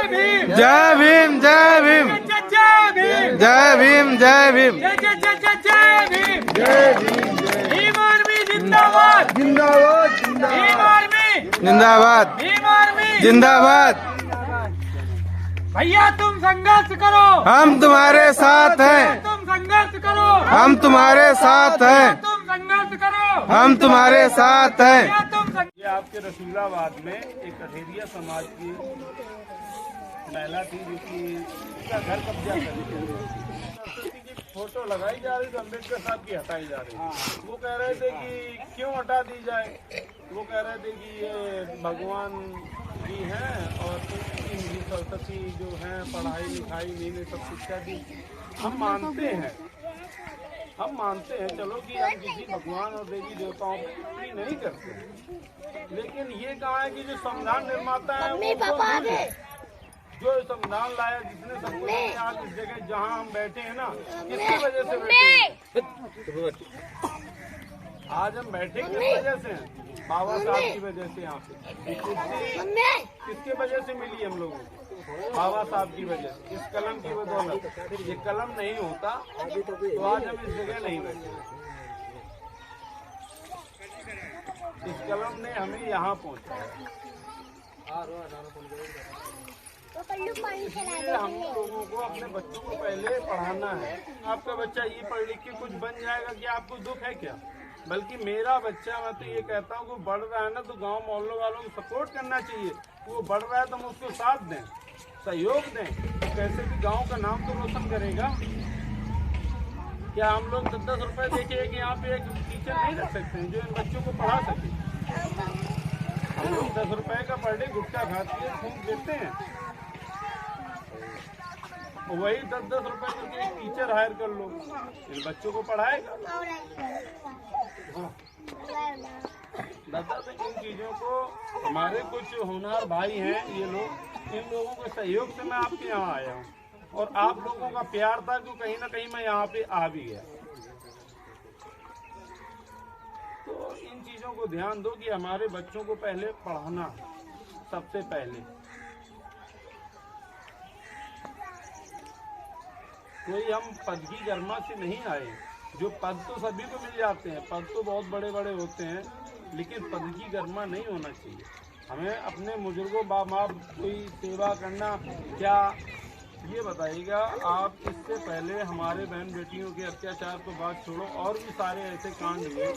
भीम, जय भीम, जय भीम, जय भीम, जय भीम, जय भीम, जय जय जय जय जय भीम, जय भीम, भीम आर्मी जिंदाबाद, जिंदाबाद, भीम आर्मी, जिंदाबाद, भीम आर्मी जिंदाबाद। भैया तुम संघर्ष करो, हम तुम्हारे साथ हैं, तुम संघर्ष करो, हम तुम्हारे साथ हैं, तुम संघर्ष करो, हम तुम्हारे साथ हैं। भैया तुम ये आपके रसूलाबाद में एक कठेरिया समाज की महिला थी जो कि उसका घर कब्जा कर लिया। फोटो लगाई जा रही तो अम्बेडकर साहब की हटाई जा रही। वो कह रहे थे कि क्यों हटा दी जाए। वो कह रहे थे कि ये भगवान जी हैं और उनकी सरस्वती जो हैं पढ़ाई लिखाई इन्होंने सब शिक्षा दी। हम मानते हैं चलो कि हम किसी भगवान और देवी देवताओं पर टिप्पणी नहीं करते हैं, लेकिन ये कहा है कि जो संविधान निर्माता है वो जो संविधान लाया, जिसने संविधान आज इस जगह जहाँ हम बैठे हैं ना, किसकी वजह से बैठे हैं? आज हम बैठे किस वजह से हैं? बाबा साहब की वजह से। यहाँ पे किसके वजह से मिली हम लोगों को? बाबा साहब की वजह से, इस कलम की बदौलत। ये कलम नहीं होता तो आज हम इस जगह नहीं बैठे। इस कलम ने हमें यहाँ पहुँचाया। इसलिए हम लोगों को अपने बच्चों को पहले पढ़ाना है। आपका बच्चा ये पढ़ लिख के कुछ बन जाएगा कि आपको दुख है क्या? बल्कि मेरा बच्चा, मैं तो ये कहता हूँ कि बढ़ रहा है ना, तो गांव मोहल्लों वालों को सपोर्ट करना चाहिए। वो बढ़ रहा है तो हम उसको साथ दें, सहयोग दें, तो कैसे भी गांव का नाम तो रोशन करेगा। क्या हम लोग 10-10 रुपए देखे कि यहाँ पे एक टीचर नहीं रख सकते हैं जो इन बच्चों को पढ़ा सके? हम लोग 10 रुपए का पर डे गुटखा खाती है, फूंक देते हैं। वही 10-10 रुपए करके एक टीचर हायर कर लो, इन बच्चों को पढ़ाएगा। दादा, तो इन चीजों को हमारे कुछ होनहार भाई हैं, ये लोग, इन लोगों के सहयोग से मैं आपके यहाँ आया हूँ और आप लोगों का प्यार था कि कहीं ना कहीं मैं यहाँ पे आ भी गया। तो इन चीजों को ध्यान दो कि हमारे बच्चों को पहले पढ़ाना सबसे पहले। कोई हम पद की गर्मा से नहीं आए। जो पद तो सभी को मिल जाते हैं, पद तो बहुत बड़े बड़े होते हैं, लेकिन पद की गर्मा नहीं होना चाहिए। हमें अपने बुजुर्गों बाप कोई सेवा करना, क्या ये बताइएगा आप? इससे पहले हमारे बहन बेटियों के अत्याचार को बात छोड़ो, और भी सारे ऐसे कांड हुए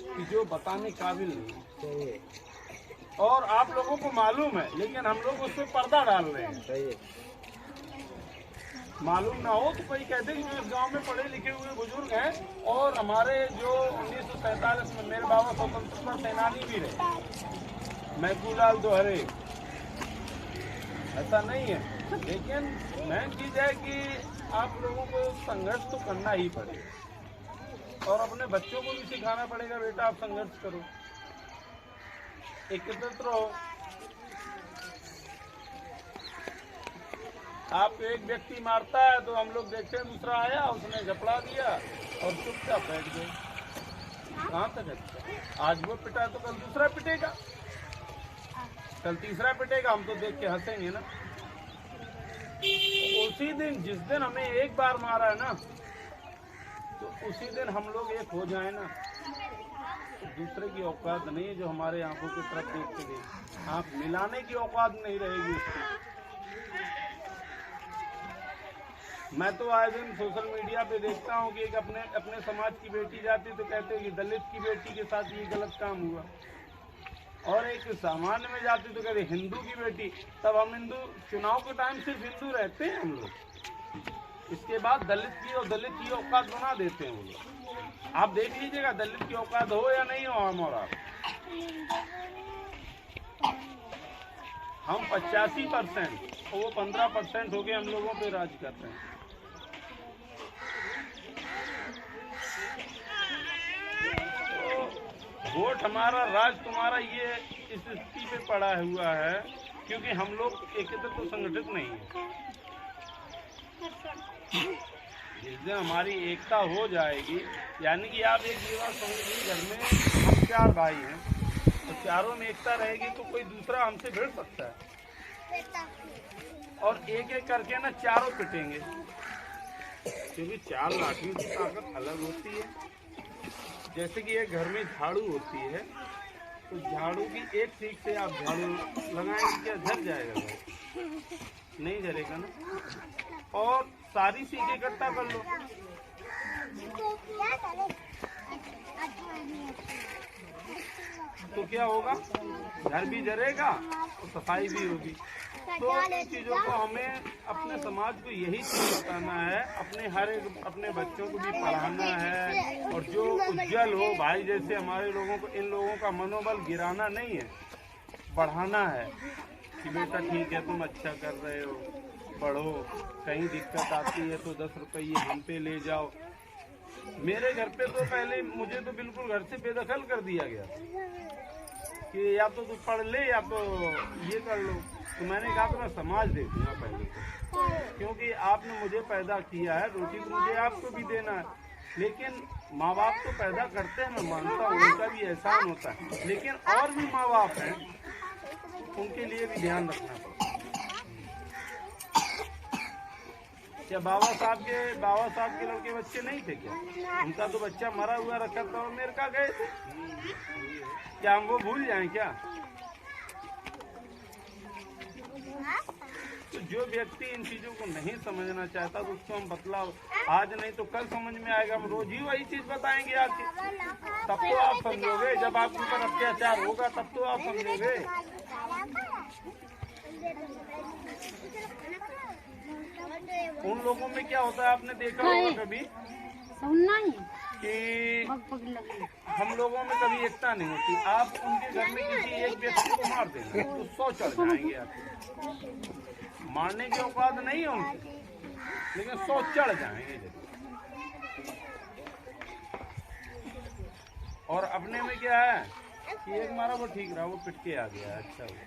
कि जो बताने काबिल नहीं, और आप लोगों को मालूम है, लेकिन हम लोग उस पर पर्दा डाल रहे हैं। मालूम ना हो तो कोई कहते कि जो इस गांव में पढ़े लिखे हुए बुजुर्ग हैं, और हमारे जो 1947 में मेरे बाबा स्वतंत्रता सेनानी भी रहे, महबूबलाल दोहरे। ऐसा नहीं है, लेकिन मेन चीज है कि आप लोगों को संघर्ष तो करना ही पड़ेगा, और अपने बच्चों को भी सिखाना पड़ेगा, बेटा आप संघर्ष करो, एकत्रित रहो। आपको एक व्यक्ति मारता है तो हम लोग देखते हैं दूसरा आया, उसने झपड़ा दिया और चुपचाप बैठ गए। कहाँ तक अच्छा? आज वो पिटा तो कल दूसरा पिटेगा, कल तीसरा पिटेगा, हम तो देख के हंसेंगे ना। उसी दिन, जिस दिन हमें एक बार मारा है ना, तो उसी दिन हम लोग एक हो जाए ना, तो दूसरे की औकात नहीं है जो हमारे आंखों की तरफ देख के देख, आंख मिलाने की औकात नहीं रहेगी उसकी। मैं तो आए दिन सोशल मीडिया पे देखता हूँ कि एक अपने समाज की बेटी जाती तो कहते हैं कि दलित की बेटी के साथ ये गलत काम हुआ, और एक सामान्य में जाती तो कहते हिंदू की बेटी। तब हम हिंदू, चुनाव के टाइम सिर्फ हिंदू रहते हैं हम लोग, इसके बाद दलित की औकात बना देते हैं वो लोग। आप देख लीजिएगा दलित की औकात हो या नहीं हो, हम और आप। हम 85%, वो 15% हो गए हम लोगों पे राज कर रहे हैं। वोट हमारा, राज तुम्हारा, ये इस स्थिति पे पड़ा हुआ है क्योंकि हम लोग एकत्रित तो संगठित नहीं है। जिस दिन हमारी एकता हो जाएगी, यानी कि आप एक विवाह समझिए, घर में हम 4 भाई हैं, तो चारों में एकता रहेगी तो कोई दूसरा हमसे भिड़ सकता है। और एक एक करके ना चारों पिटेंगे, क्योंकि 4 लाठियों की ताकत अलग होती है। जैसे कि एक घर में झाड़ू होती है, तो झाड़ू की एक सीख से आप झाड़ू लगाएंगे, क्या झड़ जाएगा? नहीं झड़ेगा ना। और सारी सीख इकट्ठा कर लो, तो क्या होगा? घर भी जरेगा और सफाई भी होगी। तो इन चीजों को हमें अपने समाज को यही चीज बताना है, अपने बच्चों को भी पढ़ाना है, और जो उज्जवल हो भाई, जैसे हमारे लोगों को, इन लोगों का मनोबल गिराना नहीं है, बढ़ाना है कि बेटा ठीक है, तुम अच्छा कर रहे हो, पढ़ो, कहीं दिक्कत आती है तो 10 रुपये हम पे ले जाओ। मेरे घर पे तो पहले मुझे तो बिल्कुल घर से बेदखल कर दिया गया कि या तो तू पढ़ ले या तो ये कर लो। तो मैंने कहा तो मैं समाज देखूंगा पहले तो, क्योंकि आपने मुझे पैदा किया है, रोटी तो मुझे आपको भी देना है। लेकिन माँ बाप तो पैदा करते हैं, मैं मानता हूँ, उनका भी एहसान होता है, लेकिन और भी माँ बाप हैं, उनके लिए भी ध्यान रखना पड़ता है। क्या बाबा साहब के लड़के बच्चे नहीं थे क्या? उनका तो बच्चा मरा हुआ रखा था, अमेरिका गए थे, क्या हम वो भूल जाएं क्या? तो जो व्यक्ति इन चीजों को नहीं समझना चाहता तो उसको हम बतलाओ, आज नहीं तो कल समझ में आएगा। हम रोज ही वही चीज बताएंगे आके, तब तो आप समझोगे। जब आपके ऊपर अत्याचार होगा तब तो आप समझोगे। उन लोगों में क्या होता है, आपने देखा होगा कभी कि हम लोगों में कभी एकता नहीं होती। आप उनके घर में किसी एक व्यक्ति को मार देंगे तो 100 चढ़ जाएंगे आपको। मारने की औकात नहीं है उनकी, लेकिन 100 चढ़ जाएंगे। और अपने में क्या है कि एक मारा वो ठीक रहा, वो पिट के आ गया, अच्छा हुआ।